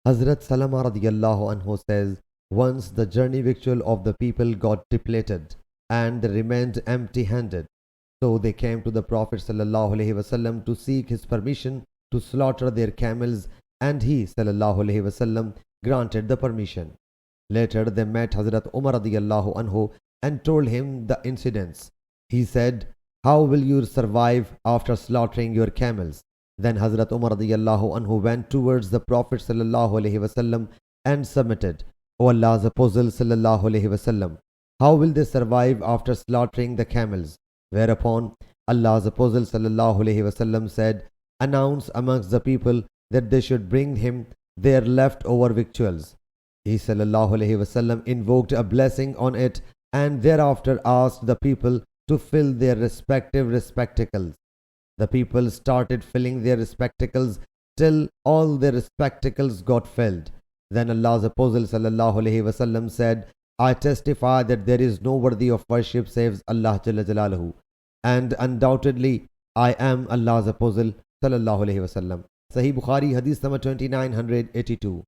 Hazrat Salama radiallahu anhu says, once the journey victual of the people got depleted and they remained empty-handed. So they came to the Prophet sallallahu alaihi wasallam to seek his permission to slaughter their camels, and he sallallahu alaihi wasallam granted the permission. Later they met Hazrat Umar radiallahu anhu and told him the incidents. He said, how will you survive after slaughtering your camels? Then Hazrat Umar radiallahu anhu went towards the Prophet sallallahu alaihi wasallam and submitted, O Allah's Apostle sallallahu alaihi wasallam, how will they survive after slaughtering the camels? Whereupon Allah's Apostle sallallahu alaihi wasallam said, announce amongst the people that they should bring him their leftover victuals. He sallallahu alaihi wasallam invoked a blessing on it and thereafter asked the people to fill their respective receptacles. The people started filling their receptacles till all their receptacles got filled. Then Allah's Apostle sallallahu alaihi wasallam said, I testify that there is no worthy of worship save Allah Jalla Jalaluhu, and undoubtedly I am Allah's Apostle sallallahu alaihi wasallam. Sahih Bukhari Hadith number 2982.